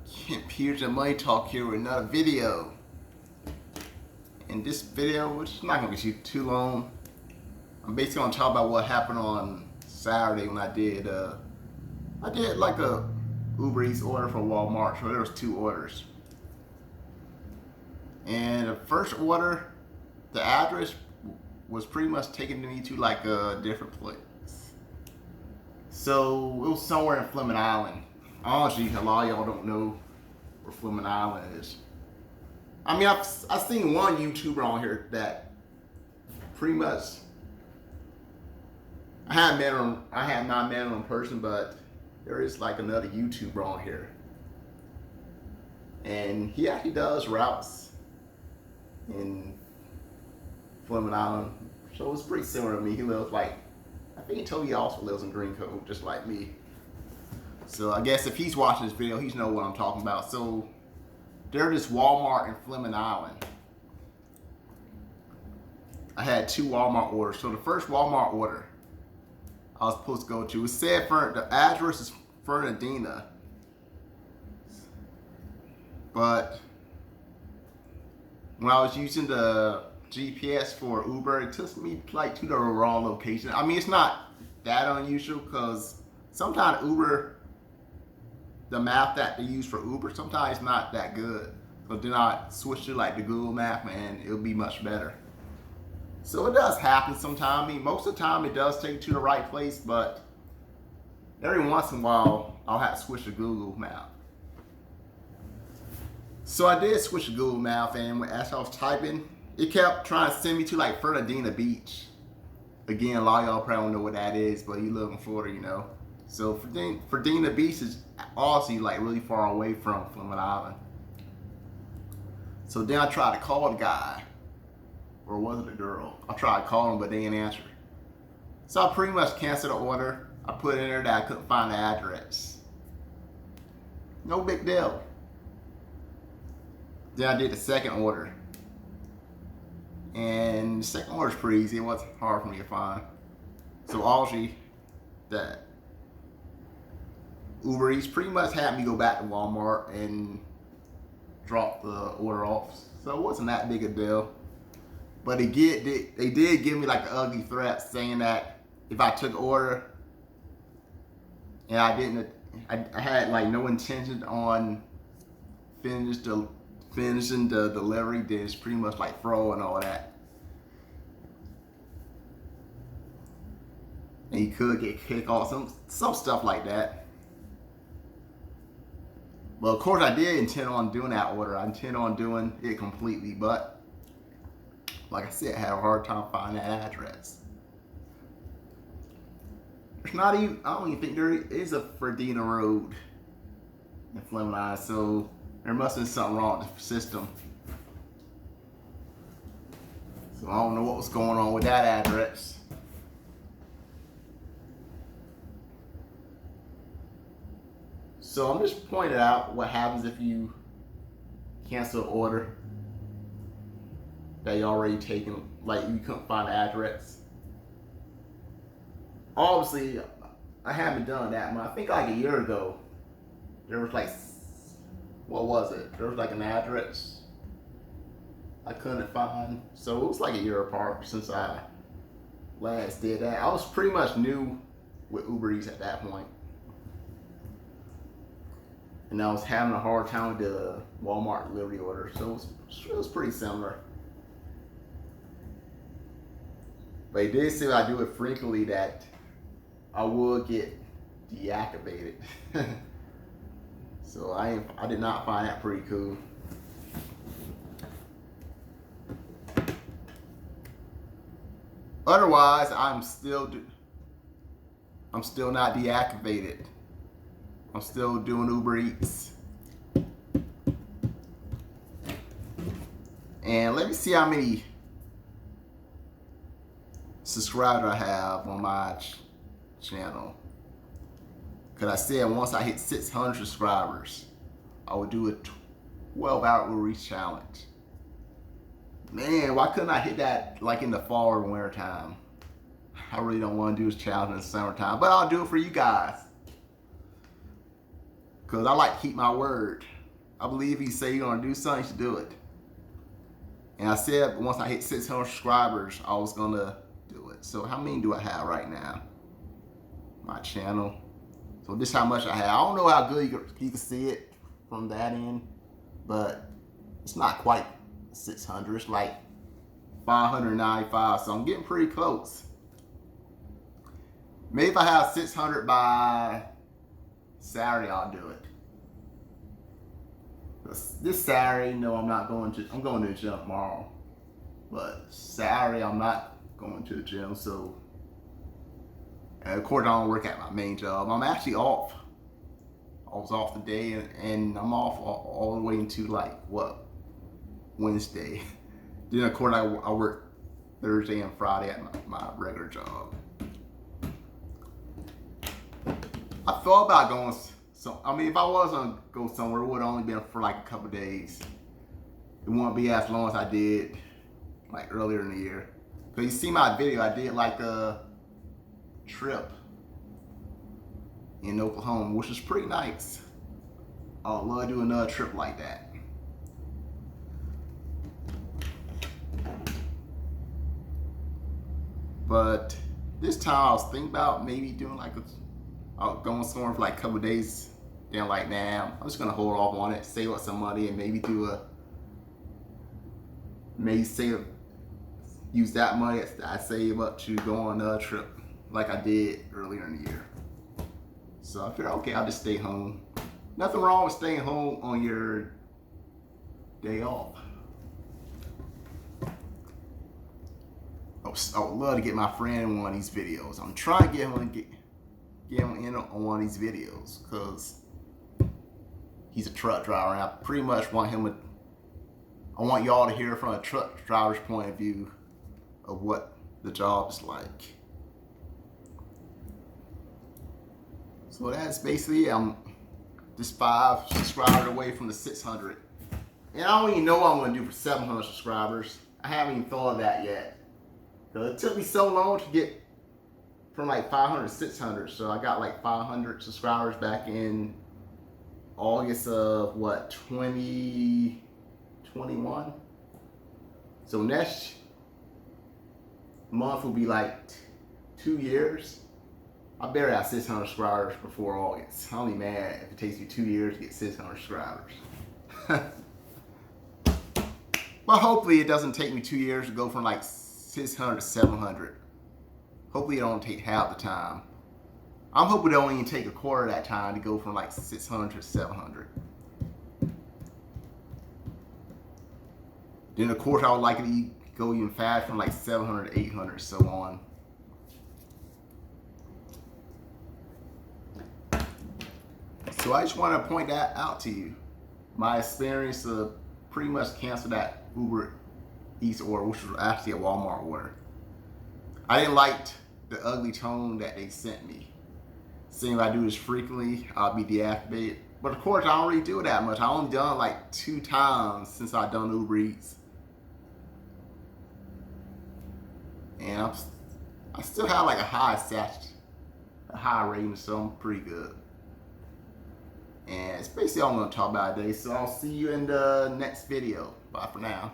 Here's your Money Talk here with another video. In this video, which is not going to get too long, I'm basically going to talk about what happened on Saturday when I did like a Uber Eats order for Walmart. So there was 2 orders. And the first order, the address was pretty much taken me to like a different place. So it was somewhere in Fleming Island. Honestly, a lot of y'all don't know where Fleming Island is. I mean, I've seen one YouTuber on here that pretty much I have not met him in person, but there is like another YouTuber on here, and he actually does routes in Fleming Island, so it's pretty similar to me. He lives like, I think he told me he also lives in Green Cove, just like me. So I guess if he's watching this video, he's know what I'm talking about. So there's this Walmart in Fleming Island. I had 2 Walmart orders. So the first Walmart order I was supposed to go to, it said the address is Fernandina, but when I was using the GPS for Uber, it took me like to the wrong location. I mean, it's not that unusual because sometimes Uber, the map that they use for Uber, sometimes it's not that good. So then I switch to like the Google map and it'll be much better. So it does happen sometimes. I mean, most of the time it does take you to the right place, but every once in a while I'll have to switch to Google map. So I did switch to Google map, and as I was typing, it kept trying to send me to like Fernandina Beach. Again, a lot of y'all probably don't know what that is, but you live in Florida, you know. So Fernandina Beach is honestly like really far away from Fleming Island. So then I tried to call the guy, or was it a girl? I tried calling him, but they didn't answer. So I pretty much canceled the order. I put in there that I couldn't find the address. No big deal. Then I did the second order. And the second order is pretty easy. It wasn't hard for me to find. So obviously, that Uber Eats pretty much had me go back to Walmart and drop the order off. So it wasn't that big a deal. But they did give me like an ugly threat saying that if I took an order and I had like no intention on finishing the delivery, then it's pretty much like throw and all that. And you could get kicked off, some stuff like that. Well, of course I did intend on doing that order. I intend on doing it completely, but like I said, I had a hard time finding that address. There's not even, I don't even think there is a Fernandina Road in Fleming Island, so there must have been something wrong with the system. So I don't know what was going on with that address. So I'm just pointing out what happens if you cancel an order that you already taken, like you couldn't find the address. Obviously, I haven't done that, but I think like a year ago, there was like, what was it? There was like an address I couldn't find. So it was like a year apart since I last did that. I was pretty much new with Uber Eats at that point. And I was having a hard time with the Walmart delivery order. So it was pretty similar. But it did say if I do it frequently that I would get deactivated. So I did not find that pretty cool. Otherwise, I'm still not deactivated. I'm still doing Uber Eats. And let me see how many subscribers I have on my channel. Because I said once I hit 600 subscribers, I would do a 12-hour Uber Eats challenge. Man, why couldn't I hit that like in the fall or winter time? I really don't want to do this challenge in the summertime, but I'll do it for you guys. Because I like to keep my word. I believe you say you're gonna do something, you should do it. And I said once I hit 600 subscribers, I was gonna do it. So how many do I have right now? My channel. So this is how much I have. I don't know how good you can see it from that end, but it's not quite 600. It's like 595. So I'm getting pretty close. Maybe if I have 600 by Saturday, I'll do it. This Saturday, no, I'm going to the gym tomorrow. But Saturday, I'm not going to the gym. So, and of course, I don't work at my main job. I'm actually off. I was off today, and I'm off all the way into like what, Wednesday. Then of course, I work Thursday and Friday at my regular job. I thought about going. So, I mean, if I was gonna go somewhere, it would have only been for like a couple days. It won't be as long as I did like earlier in the year. Cause you see my video, I did like a trip in Oklahoma, which is pretty nice. I would love to do another trip like that. But this time I was thinking about maybe doing like going somewhere for like a couple of days. Then like, nah, I'm just gonna hold off on it, save up some money, and maybe use that money that I save up to go on another trip like I did earlier in the year. So I figured, okay, I'll just stay home. Nothing wrong with staying home on your day off. I would love to get my friend in one of these videos. I'm trying to get him in on one of these videos because he's a truck driver, and I pretty much want I want y'all to hear from a truck driver's point of view of what the job is like. So that's basically it. I'm just 5 subscribers away from the 600. And I don't even know what I'm going to do for 700 subscribers. I haven't even thought of that yet. Because it took me so long to get from like 500 to 600. So I got like 500 subscribers back in August of what, 2021? So next month will be like 2 years. I better have 600 subscribers before August. I'll be mad if it takes me 2 years to get 600 subscribers. But hopefully it doesn't take me 2 years to go from like 600 to 700. Hopefully it don't take half the time. I'm hoping it don't even take a quarter of that time to go from like 600 to 700. Then of course I would like it to go even faster from like 700 to 800, so on. So I just want to point that out to you. My experience of pretty much cancel that Uber Eats order, which was actually a Walmart order. I didn't like the ugly tone that they sent me. Seeing if I do this frequently, I'll be deactivated. But of course, I don't really do it that much. I only done like 2 times since I've done Uber Eats. And I still have like a high rating, so I'm pretty good. And it's basically all I'm going to talk about today. So I'll see you in the next video. Bye for now.